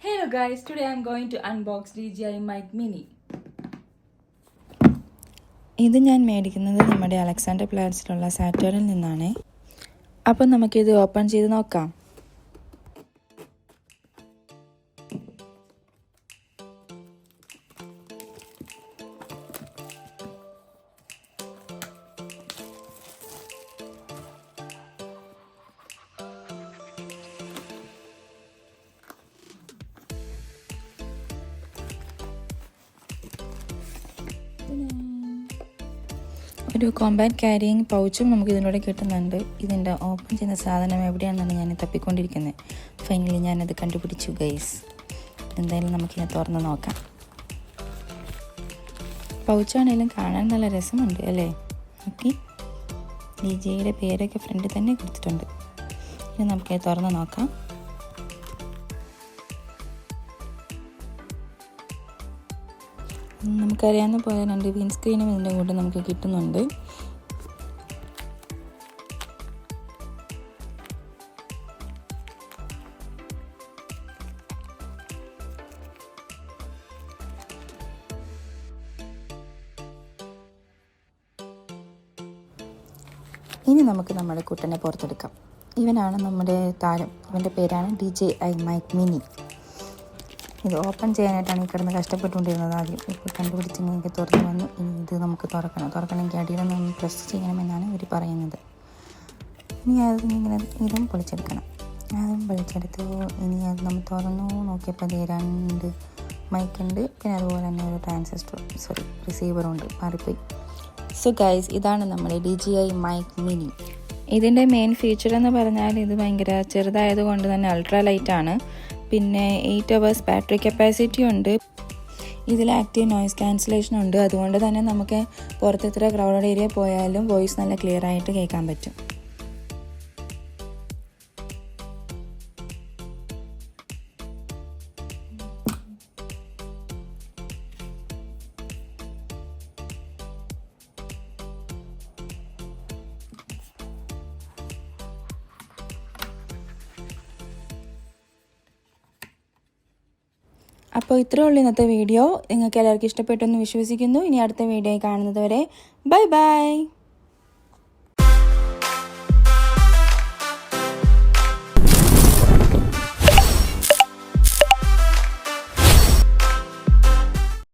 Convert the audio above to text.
Hello guys, today I'm going to unbox DJI Mic Mini. ഇത് ഞാൻ മേടിക്കുന്നത് നമ്മുടെ അലക്സാണ്ടർ പ്ലാറ്റ്സിലുള്ള സാറ്റേണിൽ നിന്നാണ്. അപ്പോൾ നമുക്കിത് ഓപ്പൺ ചെയ്ത് നോക്കാം. ഒരു കോമ്പാക്ട് ക്യാരിയിങ് പൗച്ചും നമുക്ക് ഇതിലൂടെ കിട്ടുന്നുണ്ട്. ഇതിൻ്റെ ഓപ്പൺ ചെയ്യുന്ന സാധനം എവിടെയാണെന്നാണ് ഞാൻ തപ്പിക്കൊണ്ടിരിക്കുന്നത്. ഫൈനലി ഞാനത് കണ്ടുപിടിച്ചു ഗൈസ്. എന്തായാലും നമുക്കിത് തുറന്ന് നോക്കാം. പൗച്ചാണെങ്കിലും കാണാൻ നല്ല രസമുണ്ട് അല്ലേ? ഓക്കെ, DJIയുടെ പേരൊക്കെ ഫ്രണ്ടിൽ തന്നെ കൊടുത്തിട്ടുണ്ട്. ഇനി നമുക്കിത് തുറന്ന് നോക്കാം. നമുക്കറിയാവുന്ന പോലെ 2 വിൻസ്ക്രീനും ഇതിൻ്റെ കൂടെ നമുക്ക് കിട്ടുന്നുണ്ട്. ഇനി നമുക്ക് നമ്മുടെ കുട്ടനെ പുറത്തെടുക്കാം. ഇവനാണ് നമ്മുടെ താരം. ഇവൻ്റെ പേരാണ് DJI Mic Mini. ഇത് ഓപ്പൺ ചെയ്യാനായിട്ടാണ് ഈ കിടന്ന് കഷ്ടപ്പെട്ടുകൊണ്ടിരുന്നത്. ആദ്യം ഇപ്പോൾ കണ്ടുപിടിച്ച് നിങ്ങൾക്ക് തുറന്ന് വന്നു. ഇനി ഇത് നമുക്ക് തുറക്കണമെങ്കിൽ അടിയിലൊന്ന് പ്രസ് ചെയ്യണമെന്നാണ് ഇവർ പറയുന്നത്. ഇനി അതിങ്ങനെ ഇതും പൊളിച്ചെടുക്കണം. അതും പൊളിച്ചെടുത്ത് ഇനി അത് നമ്മൾ തുറന്നു നോക്കിയപ്പോൾ അത് 2 മൈക്കുണ്ട്. പിന്നെ അതുപോലെ തന്നെ ഒരു റിസീവറുണ്ട്. മാറിപ്പോയി. സോ ഗൈസ്, ഇതാണ് നമ്മുടെ DJI Mic Mini. ഇതിൻ്റെ മെയിൻ ഫീച്ചർ എന്ന് പറഞ്ഞാൽ ഇത് ഭയങ്കര ചെറുതായതുകൊണ്ട് തന്നെ അൾട്രാ ലൈറ്റാണ്. പിന്നെ 8 hours ബാറ്ററി കപ്പാസിറ്റി ഉണ്ട്. ഇതിൽ ആക്റ്റീവ് നോയ്സ് ക്യാൻസലേഷൻ ഉണ്ട്. അതുകൊണ്ട് തന്നെ നമുക്ക് പുറത്ത് എത്ര ക്രൗഡഡ് ഏരിയ പോയാലും വോയിസ് നല്ല ക്ലിയർ ആയിട്ട് കേൾക്കാൻ പറ്റും. അപ്പോൾ ഇത്രയേ ഉള്ളൂ ഇന്നത്തെ വീഡിയോ. നിങ്ങൾക്ക് എല്ലാവർക്കും ഇഷ്ടപ്പെട്ടെന്ന് വിശ്വസിക്കുന്നു. ഇനി അടുത്ത വീഡിയോ കാണുന്നത് വരെ ബൈ ബൈ.